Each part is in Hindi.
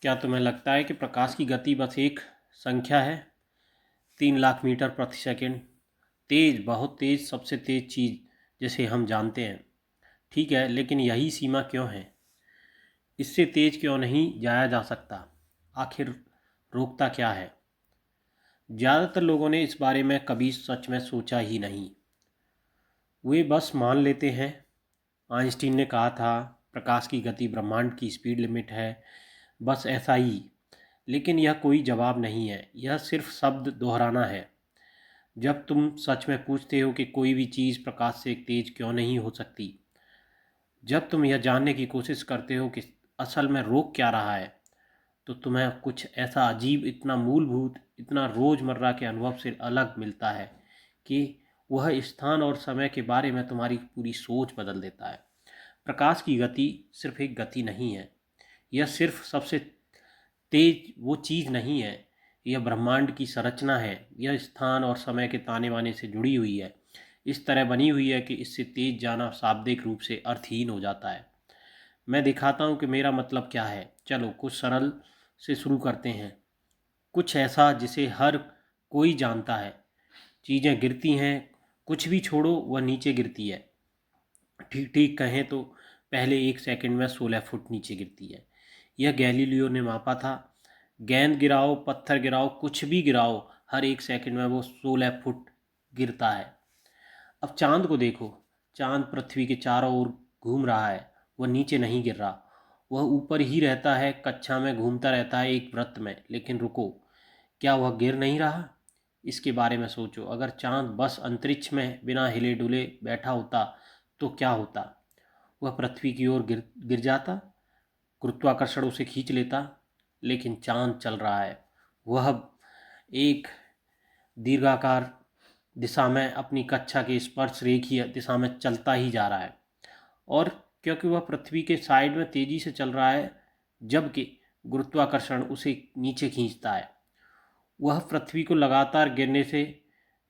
क्या तुम्हें लगता है कि प्रकाश की गति बस एक संख्या है? 3 लाख मीटर प्रति सेकंड। तेज, बहुत तेज, सबसे तेज चीज़ जिसे हम जानते हैं। ठीक है, लेकिन यही सीमा क्यों है? इससे तेज क्यों नहीं जाया जा सकता? आखिर रोकता क्या है? ज़्यादातर लोगों ने इस बारे में कभी सच में सोचा ही नहीं। वे बस मान लेते हैं। आइंस्टीन ने कहा था प्रकाश की गति ब्रह्मांड की स्पीड लिमिट है, बस ऐसा ही। लेकिन यह कोई जवाब नहीं है, यह सिर्फ शब्द दोहराना है। जब तुम सच में पूछते हो कि कोई भी चीज़ प्रकाश से तेज क्यों नहीं हो सकती, जब तुम यह जानने की कोशिश करते हो कि असल में रोक क्या रहा है, तो तुम्हें कुछ ऐसा अजीब, इतना मूलभूत, इतना रोज़मर्रा के अनुभव से अलग मिलता है कि वह स्थान और समय के बारे में तुम्हारी पूरी सोच बदल देता है। प्रकाश की गति सिर्फ एक गति नहीं है, यह सिर्फ सबसे तेज वो चीज़ नहीं है, यह ब्रह्मांड की संरचना है। यह स्थान और समय के ताने बाने से जुड़ी हुई है, इस तरह बनी हुई है कि इससे तेज जाना शाब्दिक रूप से अर्थहीन हो जाता है। मैं दिखाता हूँ कि मेरा मतलब क्या है। चलो कुछ सरल से शुरू करते हैं, कुछ ऐसा जिसे हर कोई जानता है। चीज़ें गिरती हैं, कुछ भी छोड़ो, वह नीचे गिरती है। ठीक ठीक कहें तो पहले 1 सेकंड में 16 फुट नीचे गिरती है। यह गैलीलियो ने मापा था। गेंद गिराओ, पत्थर गिराओ, कुछ भी गिराओ, हर 1 सेकंड में वो 16 फुट गिरता है। अब चांद को देखो, चांद पृथ्वी के चारों ओर घूम रहा है, वह नीचे नहीं गिर रहा। वह ऊपर ही रहता है, कक्षा में घूमता रहता है एक वृत्त में। लेकिन रुको, क्या वह गिर नहीं रहा? इसके बारे में सोचो, अगर चांद बस अंतरिक्ष में बिना हिले डुले बैठा होता तो क्या होता? वह पृथ्वी की ओर गिर गिर जाता, गुरुत्वाकर्षण उसे खींच लेता। लेकिन चांद चल रहा है, वह एक दीर्घाकार दिशा में अपनी कक्षा के स्पर्श रेखीय दिशा में चलता ही जा रहा है। और क्योंकि वह पृथ्वी के साइड में तेजी से चल रहा है, जबकि गुरुत्वाकर्षण उसे नीचे खींचता है, वह पृथ्वी को लगातार गिरने से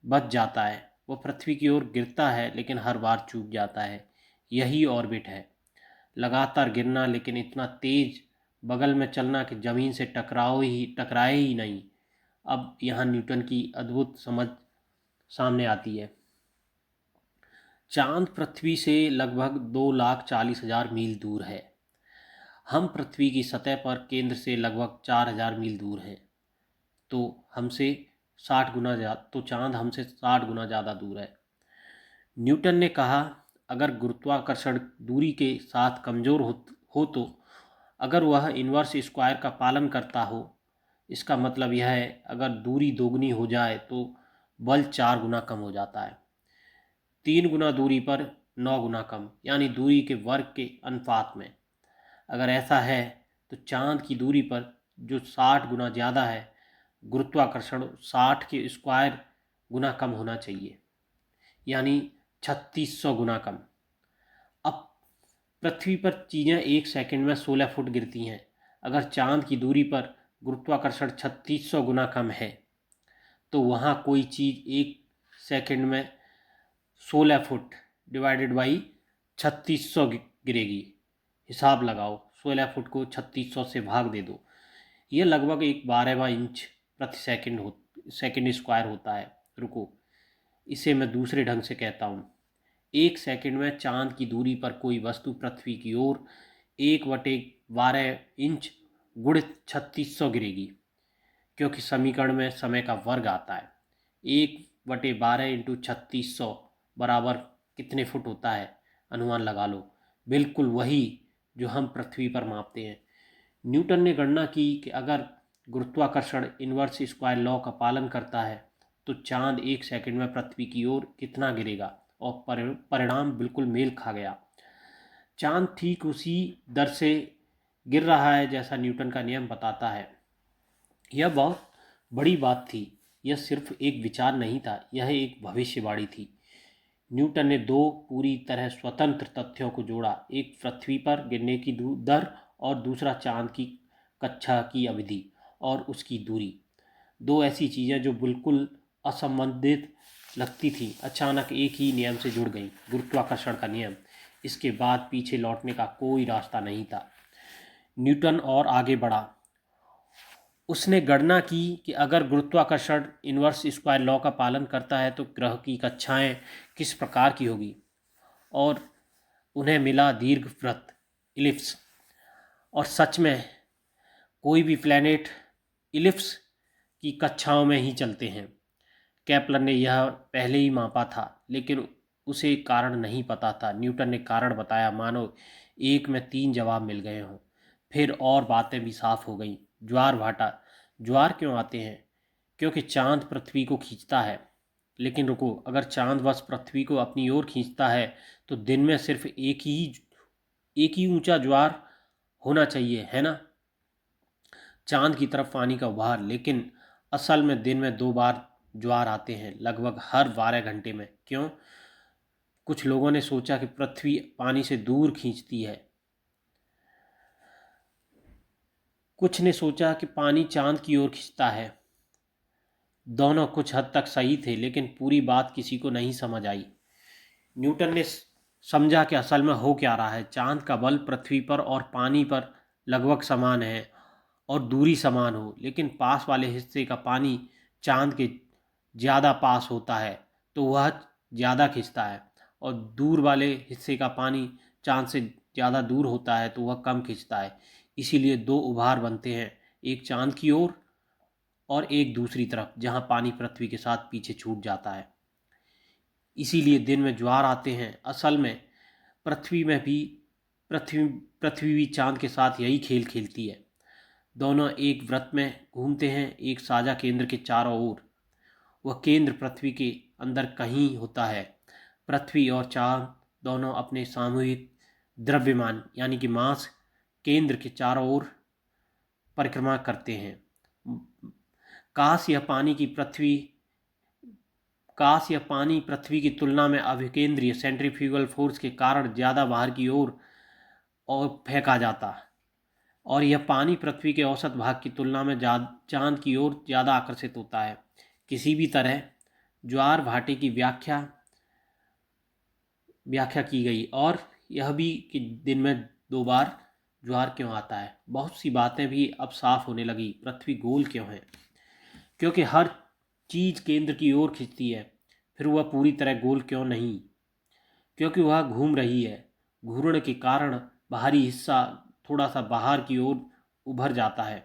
बच जाता है। वह पृथ्वी की ओर गिरता है लेकिन हर बार चूक जाता है। यही ऑर्बिट है, लगातार गिरना, लेकिन इतना तेज बगल में चलना कि ज़मीन से टकराए ही नहीं। अब यहाँ न्यूटन की अद्भुत समझ सामने आती है। चांद पृथ्वी से लगभग 2,40,000 मील दूर है। हम पृथ्वी की सतह पर केंद्र से लगभग 4,000 मील दूर हैं। तो हमसे 60 गुना तो चांद हमसे 60 गुना ज़्यादा दूर है। न्यूटन ने कहा, अगर गुरुत्वाकर्षण दूरी के साथ कमज़ोर हो तो अगर वह इन्वर्स स्क्वायर का पालन करता हो, इसका मतलब यह है अगर दूरी दोगुनी हो जाए तो बल 4 गुना कम हो जाता है। 3 गुना दूरी पर 9 गुना कम, यानी दूरी के वर्ग के अनुपात में। अगर ऐसा है तो चांद की दूरी पर जो 60 गुना ज़्यादा है, गुरुत्वाकर्षण 60 के स्क्वायर गुना कम होना चाहिए, यानी 3600 गुना कम। अब पृथ्वी पर चीज़ें 1 सेकंड में 16 फुट गिरती हैं। अगर चांद की दूरी पर गुरुत्वाकर्षण 3600 गुना कम है, तो वहाँ कोई चीज़ 1 सेकंड में 16 फुट डिवाइडेड बाई 3600 गिरेगी। हिसाब लगाओ, 16 फुट को 3600 से भाग दे दो। यह लगभग एक 12वां इंच प्रति सेकंड स्क्वायर होता है। रुको, इसे मैं दूसरे ढंग से कहता हूँ। 1 सेकंड में चांद की दूरी पर कोई वस्तु पृथ्वी की ओर 1/12 इंच गुणित 3600 गिरेगी, क्योंकि समीकरण में समय का वर्ग आता है। 1/12 × 3600 बराबर कितने फुट होता है? अनुमान लगा लो। बिल्कुल वही जो हम पृथ्वी पर मापते हैं। न्यूटन ने गणना की कि अगर गुरुत्वाकर्षण इन्वर्स स्क्वायर लॉ का पालन करता है तो चांद 1 सेकंड में पृथ्वी की ओर कितना गिरेगा, और परिणाम बिल्कुल मेल खा गया। चांद ठीक उसी दर से गिर रहा है जैसा न्यूटन का नियम बताता है। यह बहुत बड़ी बात थी। यह सिर्फ एक विचार नहीं था, यह एक भविष्यवाणी थी। न्यूटन ने दो पूरी तरह स्वतंत्र तथ्यों को जोड़ा, एक पृथ्वी पर गिरने की दर और दूसरा चांद की कक्षा की अवधि और उसकी दूरी। दो ऐसी चीज़ें जो बिल्कुल असंबंधित लगती थीं, अचानक एक ही नियम से जुड़ गईं, गुरुत्वाकर्षण का नियम। इसके बाद पीछे लौटने का कोई रास्ता नहीं था। न्यूटन और आगे बढ़ा उसने गणना की कि अगर गुरुत्वाकर्षण इनवर्स स्क्वायर लॉ का पालन करता है तो ग्रह की कक्षाएं किस प्रकार की होगी, और उन्हें मिला दीर्घवृत्त, इलिप्स। और सच में कोई भी प्लैनेट इलिप्स की कक्षाओं में ही चलते हैं। केपलर ने यह पहले ही मापा था, लेकिन उसे कारण नहीं पता था। न्यूटन ने कारण बताया, मानो एक में तीन जवाब मिल गए हों। फिर और बातें भी साफ हो गईं। ज्वार भाटा। ज्वार क्यों आते हैं? क्योंकि चांद पृथ्वी को खींचता है। लेकिन रुको, अगर चांद बस पृथ्वी को अपनी ओर खींचता है तो दिन में सिर्फ एक ही ऊंचा ज्वार होना चाहिए, है ना? चांद की तरफ पानी का उभार। लेकिन असल में दिन में दो बार ज्वार आते हैं, लगभग हर 12 घंटे में। क्यों? कुछ लोगों ने सोचा कि पृथ्वी पानी से दूर खींचती है, कुछ ने सोचा कि पानी चांद की ओर खींचता है। दोनों कुछ हद तक सही थे, लेकिन पूरी बात किसी को नहीं समझ आई। न्यूटन ने समझा कि असल में हो क्या रहा है। चांद का बल पृथ्वी पर और पानी पर लगभग समान है और दूरी समान हो, लेकिन पास वाले हिस्से का पानी चांद के ज़्यादा पास होता है तो वह ज़्यादा खींचता है, और दूर वाले हिस्से का पानी चांद से ज़्यादा दूर होता है तो वह कम खींचता है। इसीलिए दो उभार बनते हैं, एक चांद की ओर और एक दूसरी तरफ जहां पानी पृथ्वी के साथ पीछे छूट जाता है। इसीलिए दिन में ज्वार आते हैं। असल में पृथ्वी में भी पृथ्वी पृथ्वी भी चांद के साथ यही खेल खेलती है। दोनों एक वृत्त में घूमते हैं, एक साझा केंद्र के चारों ओर। वह केंद्र पृथ्वी के अंदर कहीं होता है। पृथ्वी और चांद दोनों अपने सामूहिक द्रव्यमान यानी कि मास केंद्र के चारों ओर परिक्रमा करते हैं। काश यह पानी की पृथ्वी काश यह पानी पृथ्वी की तुलना में अभिकेंद्रीय सेंट्रीफ्यूगल फोर्स के कारण ज़्यादा बाहर की ओर और फेंका जाता, और यह पानी पृथ्वी के औसत भाग की तुलना में चांद की ओर ज़्यादा आकर्षित होता है। किसी भी तरह ज्वार भाटे की व्याख्या की गई, और यह भी कि दिन में दो बार ज्वार क्यों आता है। बहुत सी बातें भी अब साफ होने लगी। पृथ्वी गोल क्यों है? क्योंकि हर चीज़ केंद्र की ओर खींचती है। फिर वह पूरी तरह गोल क्यों नहीं? क्योंकि वह घूम रही है। घूर्णन के कारण बाहरी हिस्सा थोड़ा सा बाहर की ओर उभर जाता है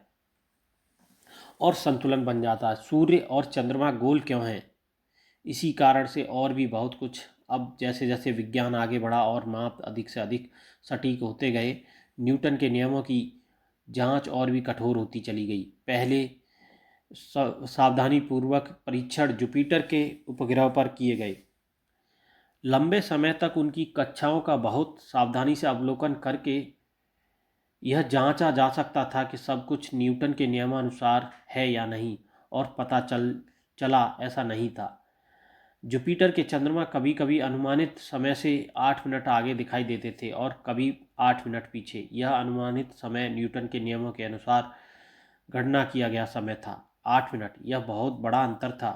और संतुलन बन जाता है। सूर्य और चंद्रमा गोल क्यों हैं? इसी कारण से और भी बहुत कुछ। अब जैसे जैसे विज्ञान आगे बढ़ा और माप अधिक से अधिक सटीक होते गए, न्यूटन के नियमों की जांच और भी कठोर होती चली गई। पहले सावधानीपूर्वक परीक्षण जुपिटर के उपग्रह पर किए गए। लंबे समय तक उनकी कक्षाओं का बहुत सावधानी से अवलोकन करके यह जांचा जा सकता था कि सब कुछ न्यूटन के नियमानुसार है या नहीं, और पता चला ऐसा नहीं था। जुपिटर के चंद्रमा कभी कभी अनुमानित समय से 8 मिनट आगे दिखाई देते थे और कभी 8 मिनट पीछे। यह अनुमानित समय न्यूटन के नियमों के अनुसार गणना किया गया समय था, 8 मिनट। यह बहुत बड़ा अंतर था।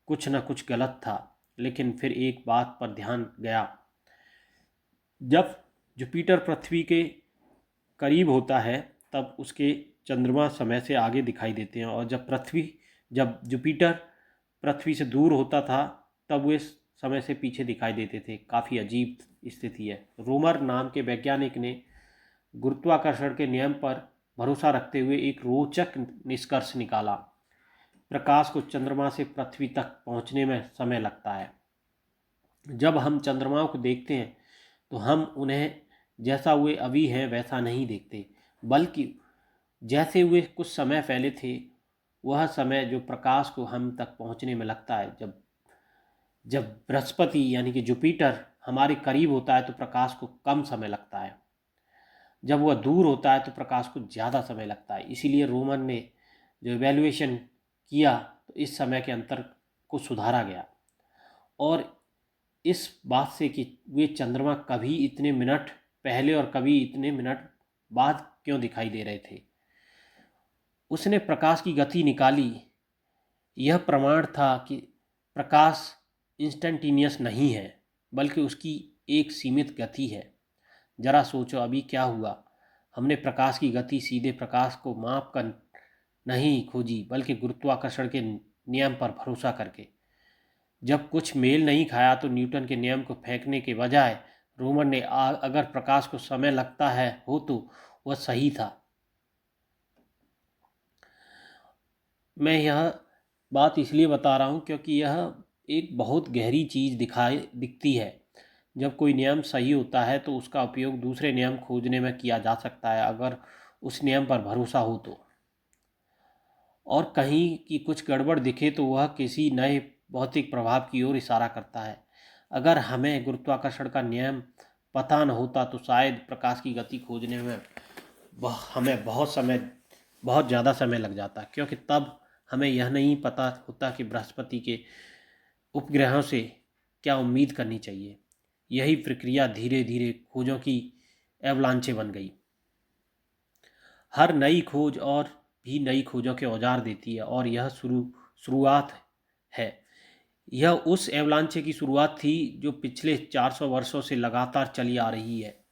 कुछ न कुछ गलत था। लेकिन फिर एक बात पर ध्यान गया। जब जुपिटर पृथ्वी के करीब होता है तब उसके चंद्रमा समय से आगे दिखाई देते हैं, और जब जुपिटर पृथ्वी से दूर होता था तब वे समय से पीछे दिखाई देते थे। काफ़ी अजीब स्थिति है। रोमर नाम के वैज्ञानिक ने गुरुत्वाकर्षण के नियम पर भरोसा रखते हुए एक रोचक निष्कर्ष निकाला। प्रकाश को चंद्रमा से पृथ्वी तक पहुंचने में समय लगता है। जब हम चंद्रमाओं को देखते हैं तो हम उन्हें जैसा वे अभी हैं वैसा नहीं देखते, बल्कि जैसे वे कुछ समय पहले थे। वह समय जो प्रकाश को हम तक पहुंचने में लगता है। जब जब बृहस्पति यानी कि जुपिटर हमारे करीब होता है तो प्रकाश को कम समय लगता है। जब वह दूर होता है तो प्रकाश को ज़्यादा समय लगता है। इसीलिए रोमन ने जो इवैल्यूएशन किया तो इस समय के अंतर को सुधारा गया, और इस बात से कि वे चंद्रमा कभी इतने मिनट पहले और कभी इतने मिनट बाद क्यों दिखाई दे रहे थे। उसने प्रकाश की गति निकाली। यह प्रमाण था कि प्रकाश इंस्टेंटेनियस नहीं है, बल्कि उसकी एक सीमित गति है। जरा सोचो अभी क्या हुआ। हमने प्रकाश की गति सीधे प्रकाश को माप कर नहीं खोजी, बल्कि गुरुत्वाकर्षण के नियम पर भरोसा करके। जब कुछ मेल नहीं खाया तो न्यूटन के नियम को फेंकने के बजाय रोमन ने अगर प्रकाश को समय लगता है हो तो वह सही था। मैं यह बात इसलिए बता रहा हूँ क्योंकि यह एक बहुत गहरी चीज़ दिखती है। जब कोई नियम सही होता है तो उसका उपयोग दूसरे नियम खोजने में किया जा सकता है, अगर उस नियम पर भरोसा हो तो। और कहीं की कुछ गड़बड़ दिखे तो वह किसी नए भौतिक प्रभाव की ओर इशारा करता है। अगर हमें गुरुत्वाकर्षण का नियम पता न होता तो शायद प्रकाश की गति खोजने में हमें बहुत ज़्यादा समय लग जाता, क्योंकि तब हमें यह नहीं पता होता कि बृहस्पति के उपग्रहों से क्या उम्मीद करनी चाहिए। यही प्रक्रिया धीरे धीरे खोजों की एवलांचे बन गई। हर नई खोज और भी नई खोजों के औजार देती है, और यह शुरुआत है। यह उस एवलांचे की शुरुआत थी जो पिछले 400 वर्षों से लगातार चली आ रही है,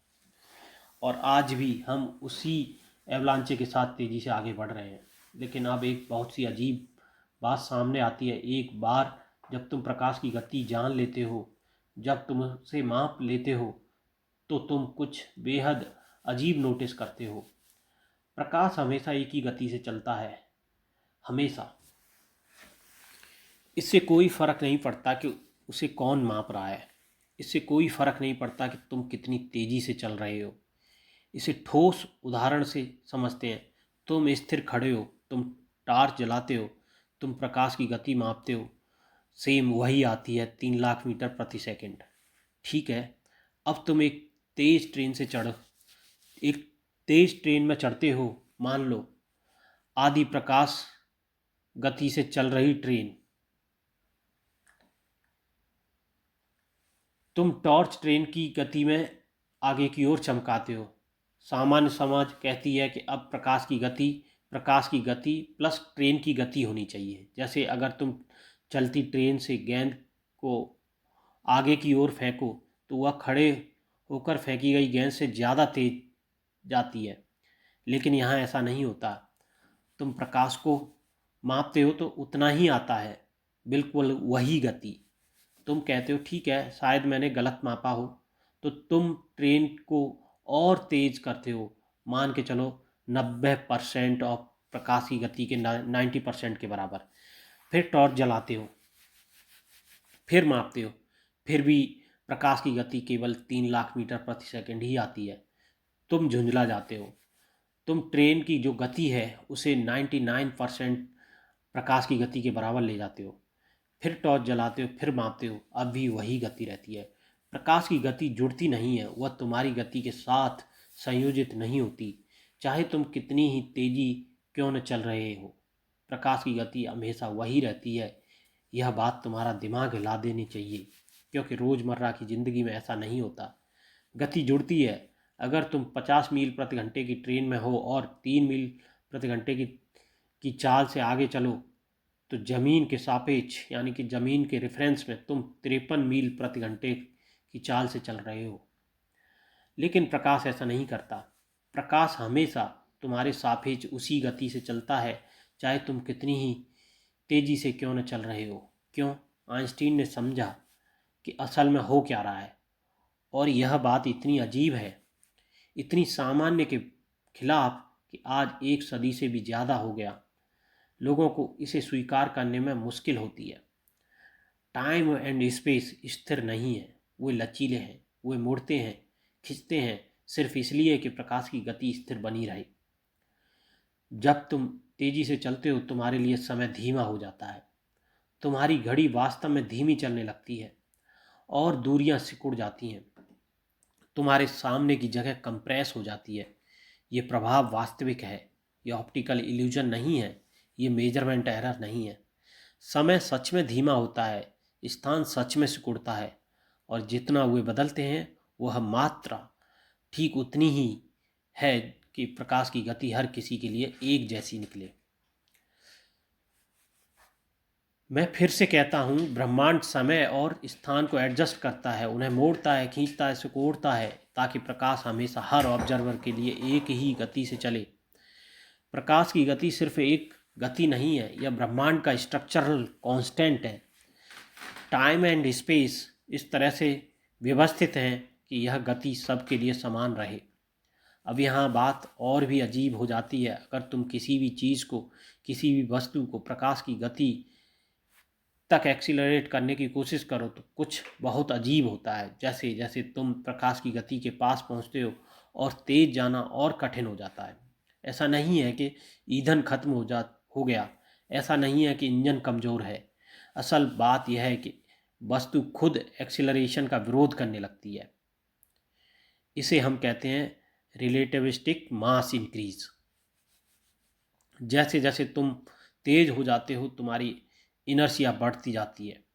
और आज भी हम उसी एवलांचे के साथ तेज़ी से आगे बढ़ रहे हैं। लेकिन अब एक बहुत सी अजीब बात सामने आती है। एक बार जब तुम प्रकाश की गति जान लेते हो, जब तुम उसे माप लेते हो, तो तुम कुछ बेहद अजीब नोटिस करते हो। प्रकाश हमेशा एक ही गति से चलता है, हमेशा। इससे कोई फ़र्क नहीं पड़ता कि उसे कौन माप रहा है। इससे कोई फ़र्क नहीं पड़ता कि तुम कितनी तेज़ी से चल रहे हो। इसे ठोस उदाहरण से समझते हैं। तुम स्थिर खड़े हो, तुम टार्च जलाते हो, तुम प्रकाश की गति मापते हो, सेम वही आती है 3 लाख मीटर प्रति सेकंड। ठीक है, अब तुम एक तेज ट्रेन में चढ़ते हो। मान लो आधी प्रकाश गति से चल रही ट्रेन। तुम टॉर्च ट्रेन की गति में आगे की ओर चमकाते हो। सामान्य समझ कहती है कि अब प्रकाश की गति प्लस ट्रेन की गति होनी चाहिए। जैसे अगर तुम चलती ट्रेन से गेंद को आगे की ओर फेंको तो वह खड़े होकर फेंकी गई गेंद से ज़्यादा तेज जाती है। लेकिन यहाँ ऐसा नहीं होता। तुम प्रकाश को मापते हो तो उतना ही आता है, बिल्कुल वही गति। तुम कहते हो ठीक है, शायद मैंने गलत मापा हो, तो तुम ट्रेन को और तेज करते हो। मान के चलो 90% ऑफ प्रकाश की गति के 90% के बराबर। फिर टॉर्च जलाते हो, फिर मापते हो, फिर भी प्रकाश की गति केवल 3 लाख मीटर प्रति सेकंड ही आती है। तुम झुंझला जाते हो। तुम ट्रेन की जो गति है उसे 99% प्रकाश की गति के बराबर ले जाते हो। फिर टॉर्च जलाते हो, फिर मापते हो, अब भी वही गति रहती है। प्रकाश की गति जुड़ती नहीं है, वह तुम्हारी गति के साथ संयोजित नहीं होती, चाहे तुम कितनी ही तेजी क्यों न चल रहे हो। प्रकाश की गति हमेशा वही रहती है। यह बात तुम्हारा दिमाग हिला देनी चाहिए, क्योंकि रोज़मर्रा की ज़िंदगी में ऐसा नहीं होता। गति जुड़ती है। अगर तुम 50 मील प्रति घंटे की ट्रेन में हो और 3 मील प्रति घंटे की चाल से आगे चलो, तो ज़मीन के सापेक्ष यानी कि ज़मीन के रेफरेंस में तुम 53 मील प्रति घंटे की चाल से चल रहे हो। लेकिन प्रकाश ऐसा नहीं करता। प्रकाश हमेशा तुम्हारे सापेक्ष उसी गति से चलता है, चाहे तुम कितनी ही तेज़ी से क्यों न चल रहे हो। क्यों? आइंस्टीन ने समझा कि असल में हो क्या रहा है। और यह बात इतनी अजीब है, इतनी सामान्य के खिलाफ, कि आज एक सदी से भी ज़्यादा हो गया लोगों को इसे स्वीकार करने में मुश्किल होती है। टाइम एंड स्पेस स्थिर नहीं है, वे लचीले हैं। वे मुड़ते हैं, खिंचते हैं, सिर्फ इसलिए कि प्रकाश की गति स्थिर बनी रहे। जब तुम तेज़ी से चलते हो तुम्हारे लिए समय धीमा हो जाता है। तुम्हारी घड़ी वास्तव में धीमी चलने लगती है और दूरियां सिकुड़ जाती हैं। तुम्हारे सामने की जगह कंप्रेस हो जाती है। ये प्रभाव वास्तविक है, ये ऑप्टिकल इल्यूजन नहीं है, ये मेजरमेंट एरर नहीं है। समय सच में धीमा होता है, स्थान सच में सिकुड़ता है, और जितना वे बदलते हैं वह मात्रा ठीक उतनी ही है कि प्रकाश की गति हर किसी के लिए एक जैसी निकले। मैं फिर से कहता हूँ, ब्रह्मांड समय और स्थान को एडजस्ट करता है, उन्हें मोड़ता है, खींचता है, सिकोड़ता है, ताकि प्रकाश हमेशा हर ऑब्जर्वर के लिए एक ही गति से चले। प्रकाश की गति सिर्फ एक गति नहीं है, यह ब्रह्मांड का स्ट्रक्चरल कांस्टेंट है। टाइम एंड स्पेस इस तरह से व्यवस्थित हैं कि यह गति सबके लिए समान रहे। अब यहाँ बात और भी अजीब हो जाती है। अगर तुम किसी भी चीज़ को, किसी भी वस्तु को प्रकाश की गति तक एक्सीलरेट करने की कोशिश करो तो कुछ बहुत अजीब होता है। जैसे जैसे तुम प्रकाश की गति के पास पहुँचते हो और तेज जाना और कठिन हो जाता है। ऐसा नहीं है कि ईंधन खत्म हो गया, ऐसा नहीं है कि इंजन कमज़ोर है। असल बात यह है कि वस्तु खुद एक्सीलरेशन का विरोध करने लगती है। इसे हम कहते हैं रिलेटिविस्टिक मास इंक्रीज। जैसे जैसे तुम तेज हो जाते हो तुम्हारी इनर्शिया बढ़ती जाती है,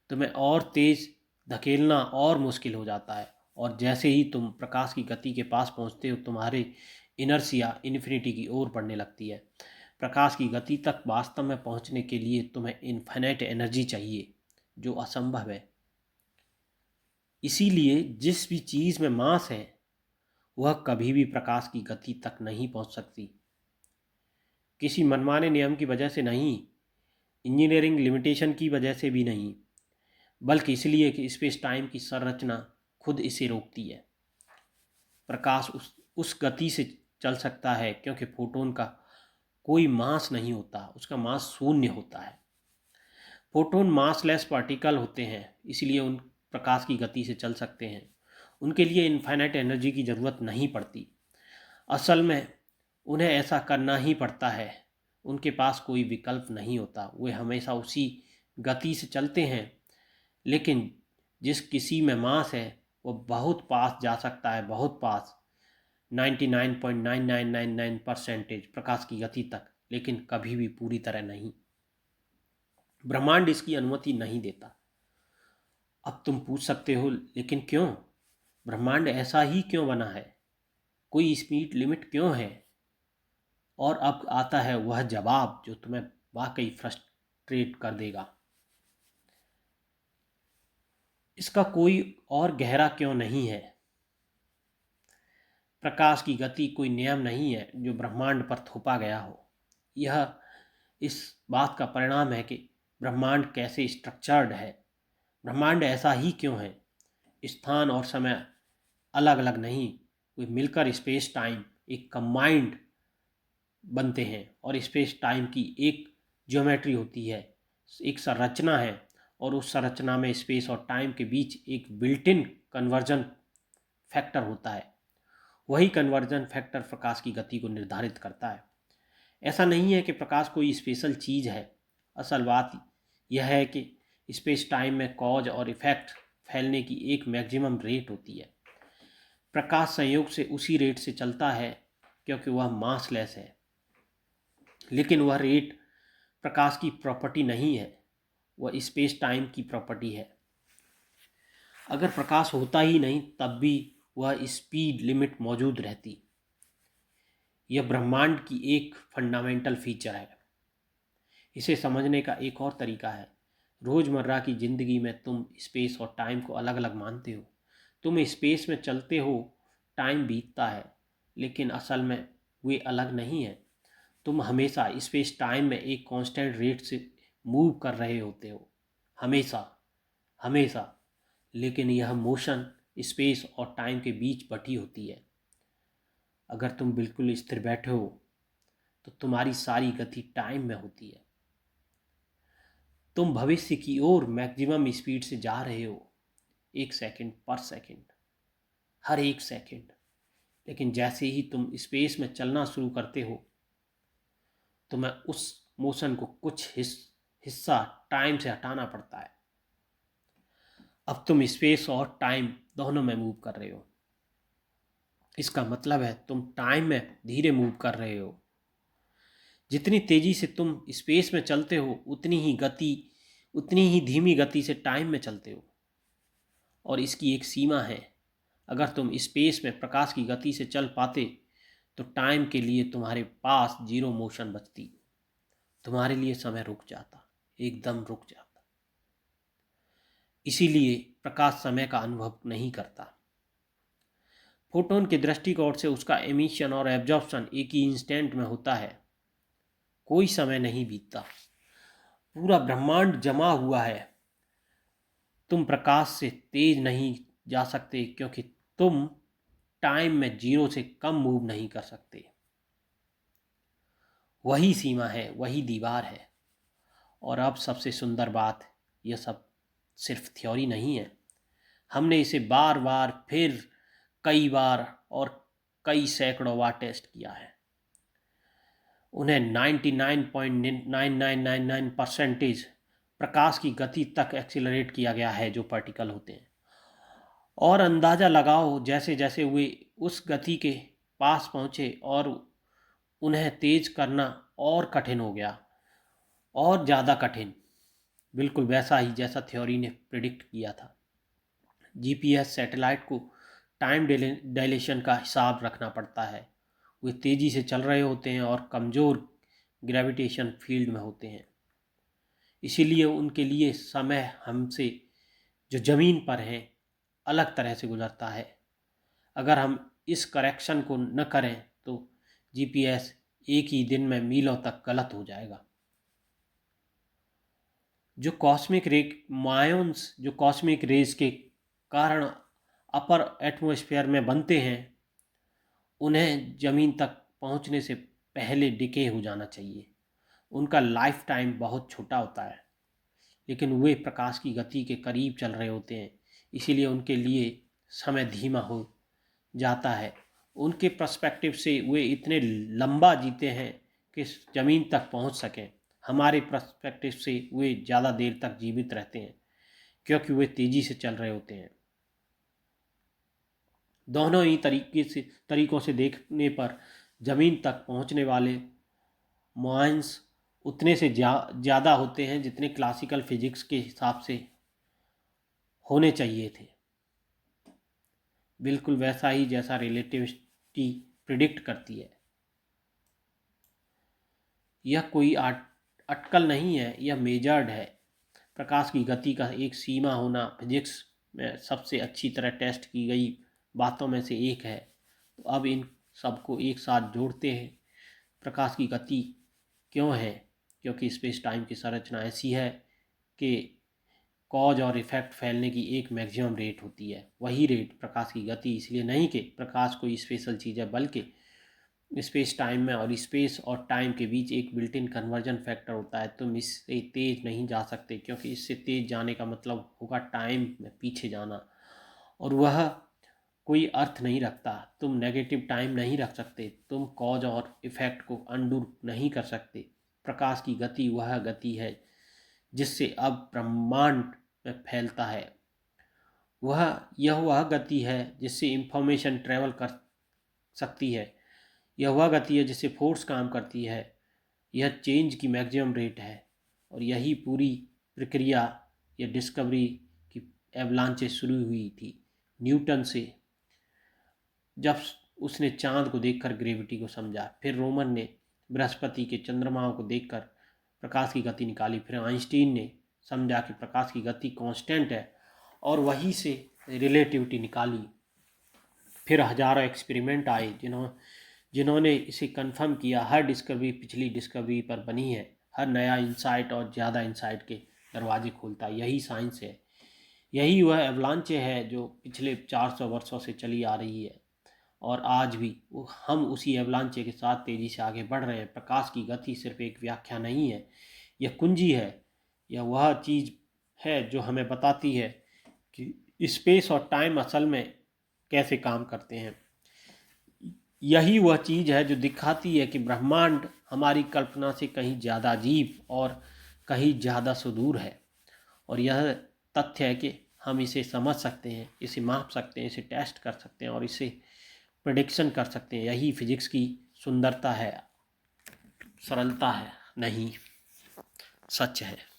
तुम्हें और तेज धकेलना और मुश्किल हो जाता है, और जैसे ही तुम प्रकाश की गति के पास पहुंचते हो तुम्हारे इनर्शिया इन्फिनिटी की ओर बढ़ने लगती है। प्रकाश की गति तक वास्तव में पहुंचने के लिए तुम्हें इनफाइनाइट एनर्जी चाहिए, जो असंभव है। इसीलिए जिस भी चीज़ में मास है वह कभी भी प्रकाश की गति तक नहीं पहुंच सकती। किसी मनमाने नियम की वजह से नहीं, इंजीनियरिंग लिमिटेशन की वजह से भी नहीं, बल्कि इसलिए कि स्पेस टाइम की संरचना खुद इसे रोकती है। प्रकाश उस गति से चल सकता है क्योंकि फोटोन का कोई मास नहीं होता, उसका मास शून्य होता है। फोटोन मासलेस पार्टिकल होते हैं, इसलिए उन प्रकाश की गति से चल सकते हैं। उनके लिए इनफाइनाइट एनर्जी की ज़रूरत नहीं पड़ती। असल में उन्हें ऐसा करना ही पड़ता है, उनके पास कोई विकल्प नहीं होता। वे हमेशा उसी गति से चलते हैं। लेकिन जिस किसी में मास है वो बहुत पास जा सकता है, बहुत पास, 99.9999% प्रकाश की गति तक, लेकिन कभी भी पूरी तरह नहीं। ब्रह्मांड इसकी अनुमति नहीं देता। अब तुम पूछ सकते हो, लेकिन क्यों? ब्रह्मांड ऐसा ही क्यों बना है? कोई स्पीड लिमिट क्यों है? और अब आता है वह जवाब जो तुम्हें वाकई फ्रस्ट्रेट कर देगा। इसका कोई और गहरा क्यों नहीं है। प्रकाश की गति कोई नियम नहीं है जो ब्रह्मांड पर थोपा गया हो। यह इस बात का परिणाम है कि ब्रह्मांड कैसे स्ट्रक्चर्ड है। ब्रह्मांड ऐसा ही क्यों है। स्थान और समय अलग अलग नहीं, वे मिलकर स्पेस टाइम एक कंबाइंड बनते हैं। और स्पेस टाइम की एक ज्योमेट्री होती है, एक संरचना है, और उस संरचना में स्पेस और टाइम के बीच एक बिल्ट इन कन्वर्जन फैक्टर होता है। वही कन्वर्जन फैक्टर प्रकाश की गति को निर्धारित करता है। ऐसा नहीं है कि प्रकाश कोई स्पेशल चीज़ है। असल बात यह है कि स्पेस टाइम में कॉज और इफ़ेक्ट फैलने की एक मैक्सिमम रेट होती है। प्रकाश संयोग से उसी रेट से चलता है क्योंकि वह मासलेस है। लेकिन वह रेट प्रकाश की प्रॉपर्टी नहीं है, वह स्पेस टाइम की प्रॉपर्टी है। अगर प्रकाश होता ही नहीं तब भी वह स्पीड लिमिट मौजूद रहती। यह ब्रह्मांड की एक फंडामेंटल फीचर है। इसे समझने का एक और तरीका है। रोज़मर्रा की ज़िंदगी में तुम स्पेस और टाइम को अलग अलग मानते हो। तुम स्पेस में चलते हो, टाइम बीतता है, लेकिन असल में वे अलग नहीं है। तुम हमेशा स्पेस टाइम में एक कांस्टेंट रेट से मूव कर रहे होते हो, हमेशा हमेशा। लेकिन यह मोशन स्पेस और टाइम के बीच बटी होती है। अगर तुम बिल्कुल स्थिर बैठे हो तो तुम्हारी सारी गति टाइम में होती है। तुम भविष्य की ओर मैक्सिमम स्पीड से जा रहे हो, 1 सेकंड पर सेकंड, हर 1 सेकंड। लेकिन जैसे ही तुम स्पेस में चलना शुरू करते हो तुम्हें उस मोशन को कुछ हिस्सा टाइम से हटाना पड़ता है। अब तुम स्पेस और टाइम दोनों में मूव कर रहे हो। इसका मतलब है तुम टाइम में धीरे मूव कर रहे हो। जितनी तेजी से तुम स्पेस में चलते हो उतनी ही धीमी गति से टाइम में चलते हो। और इसकी एक सीमा है। अगर तुम स्पेस में प्रकाश की गति से चल पाते तो टाइम के लिए तुम्हारे पास जीरो मोशन बचती। तुम्हारे लिए समय रुक जाता, एकदम रुक जाता। इसीलिए प्रकाश समय का अनुभव नहीं करता। फोटोन के दृष्टिकोण से उसका एमिशन और एब्जॉर्प्शन एक ही इंस्टेंट में होता है। कोई समय नहीं बीतता, पूरा ब्रह्मांड जमा हुआ है। तुम प्रकाश से तेज नहीं जा सकते क्योंकि तुम टाइम में 0 से कम मूव नहीं कर सकते। वही सीमा है, वही दीवार है। और अब सबसे सुंदर बात, यह सब सिर्फ थ्योरी नहीं है। हमने इसे बार बार, फिर कई बार और कई सैकड़ों बार टेस्ट किया है। उन्हें 99.9999% प्रकाश की गति तक एक्सीलरेट किया गया है जो पार्टिकल होते हैं। और अंदाज़ा लगाओ, जैसे जैसे वे उस गति के पास पहुँचे और उन्हें तेज करना और कठिन हो गया, और ज़्यादा कठिन, बिल्कुल वैसा ही जैसा थ्योरी ने प्रिडिक्ट किया था। जीपीएस सैटेलाइट को टाइम डायलेशन का हिसाब रखना पड़ता है। वे तेज़ी से चल रहे होते हैं और कमज़ोर ग्रेविटेशन फील्ड में होते हैं, इसीलिए उनके लिए समय हमसे, जो ज़मीन पर है, अलग तरह से गुजरता है। अगर हम इस करेक्शन को न करें तो जीपीएस एक ही दिन में मीलों तक गलत हो जाएगा। जो कॉस्मिक रे मायोन्स जो कॉस्मिक रेज के कारण अपर एटमॉस्फेयर में बनते हैं, उन्हें ज़मीन तक पहुंचने से पहले डिके हो जाना चाहिए। उनका लाइफ टाइम बहुत छोटा होता है, लेकिन वे प्रकाश की गति के करीब चल रहे होते हैं, इसीलिए उनके लिए समय धीमा हो जाता है। उनके पर्सपेक्टिव से वे इतने लंबा जीते हैं कि ज़मीन तक पहुंच सकें। हमारे पर्सपेक्टिव से वे ज़्यादा देर तक जीवित रहते हैं क्योंकि वे तेज़ी से चल रहे होते हैं। दोनों ही तरीकों से देखने पर ज़मीन तक पहुंचने वाले माइंस उतने से ज़्यादा होते हैं जितने क्लासिकल फिजिक्स के हिसाब से होने चाहिए थे। बिल्कुल वैसा ही जैसा रिलेटिविटी प्रिडिक्ट करती है। यह कोई अटकल नहीं है, यह मेजर्ड है। प्रकाश की गति का एक सीमा होना फिजिक्स में सबसे अच्छी तरह टेस्ट की गई बातों में से एक है। तो अब इन सबको एक साथ जोड़ते हैं। प्रकाश की गति क्यों है? क्योंकि स्पेस टाइम की संरचना ऐसी है कि कॉज और इफ़ेक्ट फैलने की एक मैक्सिमम रेट होती है। वही रेट प्रकाश की गति, इसलिए नहीं कि प्रकाश कोई स्पेशल चीज़ है, बल्कि स्पेस टाइम में और स्पेस और टाइम के बीच एक बिल्ट इन कन्वर्जन फैक्टर होता है। तुम इससे तेज़ नहीं जा सकते क्योंकि इससे तेज़ जाने का मतलब होगा टाइम में पीछे जाना, और वह कोई अर्थ नहीं रखता। तुम नेगेटिव टाइम नहीं रख सकते, तुम कॉज और इफ़ेक्ट को अनडू नहीं कर सकते। प्रकाश की गति वह गति है जिससे अब ब्रह्मांड में फैलता है। वह गति है जिससे इंफॉर्मेशन ट्रेवल कर सकती है। यह वह गति है जिससे फोर्स काम करती है। यह चेंज की मैक्सिमम रेट है। और यही पूरी प्रक्रिया या डिस्कवरी की एवलांचे शुरू हुई थी न्यूटन से, जब उसने चांद को देखकर ग्रेविटी को समझा। फिर रोमन ने बृहस्पति के चंद्रमाओं को देखकर प्रकाश की गति निकाली। फिर आइंस्टीन ने समझा कि प्रकाश की गति कांस्टेंट है और वहीं से रिलेटिविटी निकाली। फिर हजारों एक्सपेरिमेंट आए जिन्होंने इसे कंफर्म किया। हर डिस्कवरी पिछली डिस्कवरी पर बनी है। हर नया इंसाइट और ज़्यादा इंसाइट के दरवाजे खोलता है। यही साइंस है। यही वह एवलांचे है जो पिछले 400 वर्षों से चली आ रही है, और आज भी हम उसी एवलांचे के साथ तेज़ी से आगे बढ़ रहे हैं। प्रकाश की गति सिर्फ एक व्याख्या नहीं है, यह कुंजी है। यह वह चीज़ है जो हमें बताती है कि स्पेस और टाइम असल में कैसे काम करते हैं। यही वह चीज़ है जो दिखाती है कि ब्रह्मांड हमारी कल्पना से कहीं ज़्यादा अजीब और कहीं ज़्यादा सुदूर है। और यह तथ्य है कि हम इसे समझ सकते हैं, इसे माप सकते हैं, इसे टेस्ट कर सकते हैं और इसे प्रेडिक्शन कर सकते हैं। यही फिजिक्स की सुंदरता है, सरलता है, नहीं सच है।